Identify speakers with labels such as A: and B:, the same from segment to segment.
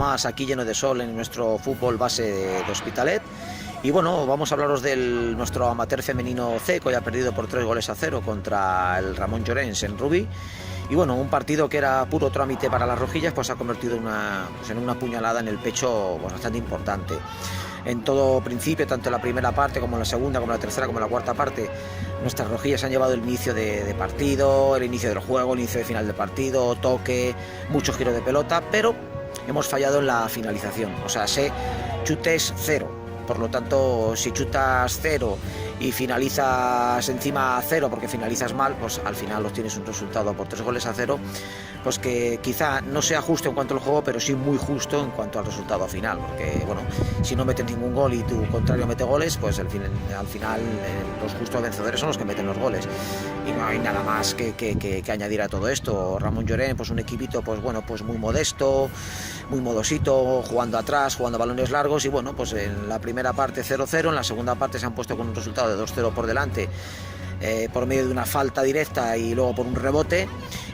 A: más aquí lleno de sol en nuestro fútbol base de Hospitalet. Y bueno, vamos a hablaros de nuestro amateur femenino C, que hoy ha perdido por 3-0 contra el Ramón Llorens en Rubí. Y bueno, un partido que era puro trámite para las rojillas, pues se ha convertido en una puñalada en el pecho pues, bastante importante. En todo principio, tanto en la primera parte como en la segunda, como en la tercera, como en la cuarta parte, nuestras rojillas han llevado el inicio de partido, el inicio del juego, el inicio de final de partido, toque, mucho giro de pelota, pero hemos fallado en la finalización. O sea, chutes 0. Por lo tanto, si chutas 0 y finalizas encima 0 porque finalizas mal, pues al final obtienes un resultado por 3-0, pues que quizá no sea justo en cuanto al juego, pero sí muy justo en cuanto al resultado final, porque bueno, si no metes ningún gol y tu contrario mete goles, pues al final los justos vencedores son los que meten los goles. Y no hay nada más que añadir a todo esto. Ramón Llorens, pues un equipito pues bueno, pues muy modesto, muy modosito, jugando atrás, jugando balones largos, y bueno, pues en la primera parte 0-0, en la segunda parte se han puesto con un resultado de 2-0 por delante, por medio de una falta directa y luego por un rebote,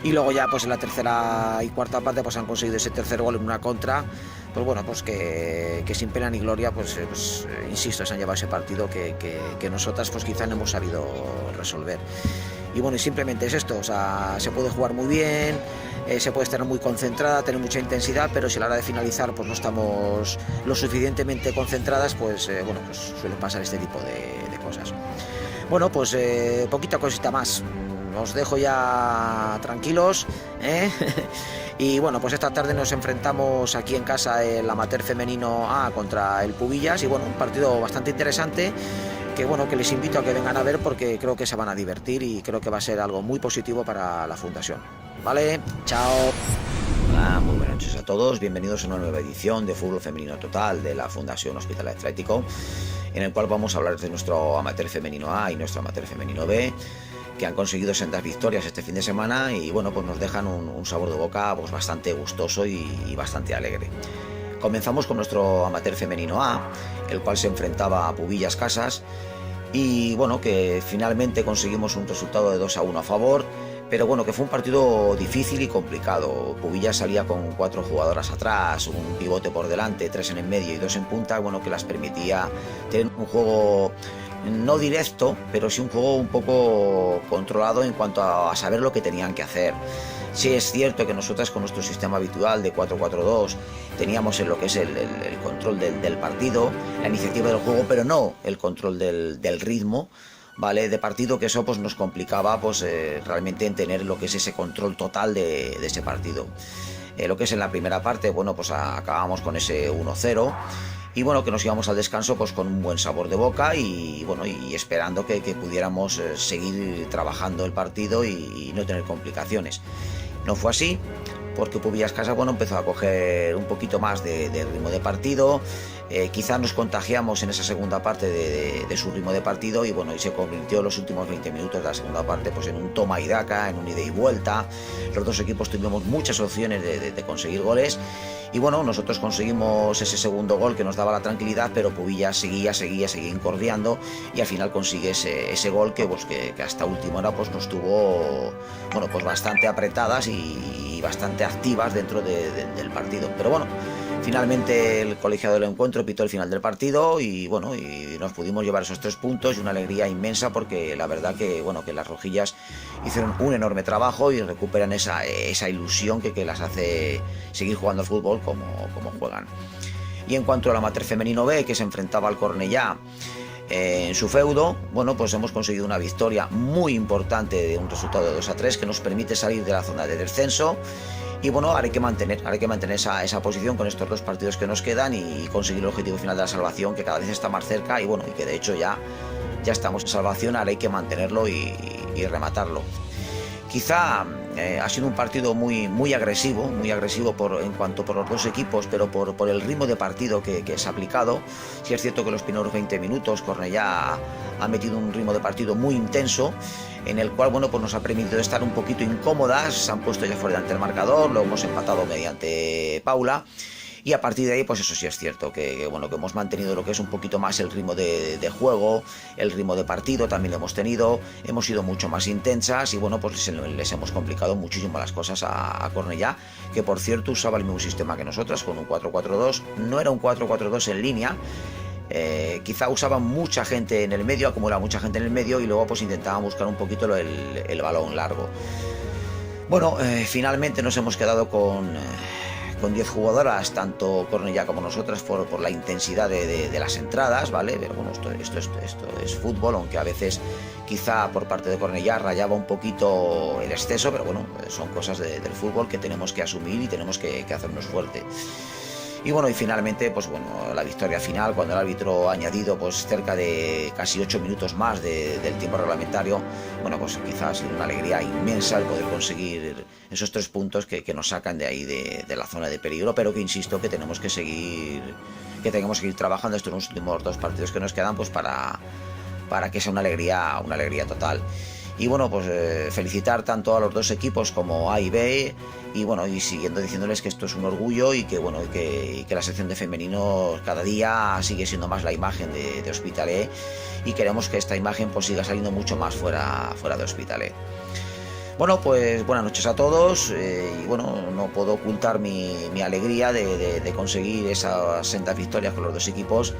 A: y luego ya pues en la tercera y cuarta parte pues han conseguido ese tercer gol en una contra, pues bueno, pues que sin pena ni gloria, pues insisto, se han llevado ese partido que nosotras pues quizá no hemos sabido resolver. Y bueno, y simplemente es esto, o sea, se puede jugar muy bien, se puede estar muy concentrada, tener mucha intensidad, pero si a la hora de finalizar pues no estamos lo suficientemente concentradas, pues bueno, pues suelen pasar este tipo de cosas. Bueno, pues poquita cosita más, os dejo ya tranquilos, ¿eh? Y bueno, pues esta tarde nos enfrentamos aquí en casa el amateur femenino A contra el Pubillas, y bueno, un partido bastante interesante, que bueno, que les invito a que vengan a ver porque creo que se van a divertir y creo que va a ser algo muy positivo para la fundación. ¿Vale? Chao. Hola, muy buenas noches a todos, bienvenidos a una nueva edición de Fútbol Femenino Total de la Fundación Hospitalet Atlético, en el cual vamos a hablar de nuestro amateur femenino A y nuestro amateur femenino B, que han conseguido sendas victorias este fin de semana y bueno, pues nos dejan un sabor de boca pues bastante gustoso y bastante alegre. Comenzamos con nuestro amateur femenino A, el cual se enfrentaba a Pubillas Casas, y bueno, que finalmente conseguimos un resultado de 2-1 a favor, pero bueno, que fue un partido difícil y complicado. Pubillas salía con 4 jugadoras atrás, un pivote por delante, 3 en el medio y 2 en punta, bueno, que las permitía tener un juego no directo, pero sí un juego un poco controlado en cuanto a saber lo que tenían que hacer. Sí es cierto que nosotras con nuestro sistema habitual de 4-4-2 teníamos en lo que es el control del partido, la iniciativa del juego, pero no el control del ritmo, ¿vale? De partido, que eso pues nos complicaba pues realmente en tener lo que es ese control total de ese partido. Lo que es en la primera parte, bueno, pues acabamos con ese 1-0. Y bueno, que nos íbamos al descanso pues con un buen sabor de boca y bueno, y esperando que pudiéramos seguir trabajando el partido y no tener complicaciones. No fue así, porque Pubillas Casas bueno, empezó a coger un poquito más de ritmo de partido. Quizás nos contagiamos en esa segunda parte de su ritmo de partido y bueno, y se convirtió en los últimos 20 minutos de la segunda parte pues en un toma y daca, en un ida y vuelta. Los dos equipos tuvimos muchas opciones de conseguir goles y bueno, nosotros conseguimos ese segundo gol que nos daba la tranquilidad, pero Pubillas seguía incordiando y al final consigue ese gol que hasta última hora pues nos tuvo bueno, pues bastante apretadas y bastante activas dentro del partido. Pero bueno, finalmente el colegiado del encuentro pitó el final del partido y bueno, y nos pudimos llevar esos 3 puntos y una alegría inmensa, porque la verdad que bueno, que las rojillas hicieron un enorme trabajo y recuperan esa ilusión que las hace seguir jugando al fútbol como juegan. Y en cuanto al amateur femenino B, que se enfrentaba al Cornellá en su feudo, bueno, pues hemos conseguido una victoria muy importante de un resultado de 2-3 que nos permite salir de la zona de descenso. Y bueno, ahora hay que mantener esa posición con estos 2 partidos que nos quedan y conseguir el objetivo final de la salvación, que cada vez está más cerca y bueno, y que de hecho ya estamos en salvación. Ahora hay que mantenerlo y rematarlo. Quizá ha sido un partido muy agresivo en cuanto por los dos equipos, pero por el ritmo de partido que se ha aplicado. Sí es cierto que los primeros 20 minutos Cornellá ha metido un ritmo de partido muy intenso, en el cual bueno, pues nos ha permitido estar un poquito incómodas. Se han puesto ya fuera delante del marcador, lo hemos empatado mediante Paula. y a partir de ahí pues eso sí es cierto bueno, que hemos mantenido lo que es un poquito más el ritmo de juego, el ritmo de partido también lo hemos tenido, hemos sido mucho más intensas y bueno, pues les hemos complicado muchísimo las cosas a Cornellá, que por cierto usaba el mismo sistema que nosotras, con un 4-4-2, no era un 4-4-2 en línea. Quizá usaba mucha gente en el medio, acumulaba mucha gente en el medio y luego pues intentaban buscar un poquito el balón largo. Bueno, finalmente nos hemos quedado con 10 jugadoras, tanto Cornellá como nosotras, por la intensidad de las entradas, ¿vale? Pero bueno, esto es fútbol, aunque a veces quizá por parte de Cornellá rayaba un poquito el exceso, pero bueno, son cosas del fútbol que tenemos que asumir y tenemos que hacernos fuerte. Y bueno, y finalmente, pues bueno, la victoria final, cuando el árbitro ha añadido pues cerca de casi 8 minutos más del tiempo reglamentario, bueno, pues quizás ha sido una alegría inmensa el poder conseguir esos 3 puntos que nos sacan de ahí de la zona de peligro, pero que insisto que tenemos que seguir trabajando estos últimos 2 partidos que nos quedan pues para que sea una alegría total. Y bueno, pues felicitar tanto a los 2 equipos como A y B, y bueno, y siguiendo diciéndoles que esto es un orgullo y que bueno, que la sección de femenino cada día sigue siendo más la imagen de Hospitalet, y queremos que esta imagen pues siga saliendo mucho más fuera de Hospitalet. Bueno, pues buenas noches a todos, y bueno, no puedo ocultar mi alegría de conseguir esas 60 victorias con los 2 equipos.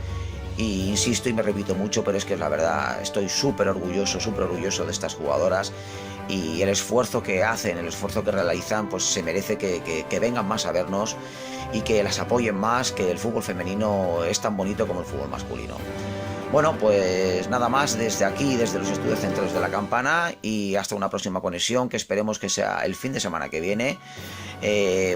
A: Y insisto y me repito mucho, pero es que la verdad estoy súper orgulloso de estas jugadoras, y el esfuerzo que hacen, el esfuerzo que realizan, pues se merece que vengan más a vernos y que las apoyen más, que el fútbol femenino es tan bonito como el fútbol masculino. Bueno, pues nada más desde aquí, desde los estudios centrales de La Campana, y hasta una próxima conexión que esperemos que sea el fin de semana que viene.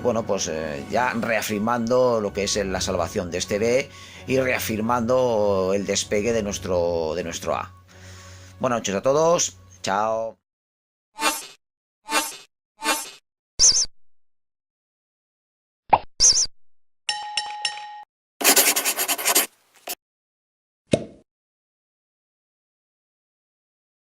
A: Bueno, pues ya reafirmando lo que es la salvación de este B y reafirmando el despegue de nuestro A. Buenas noches a todos, chao.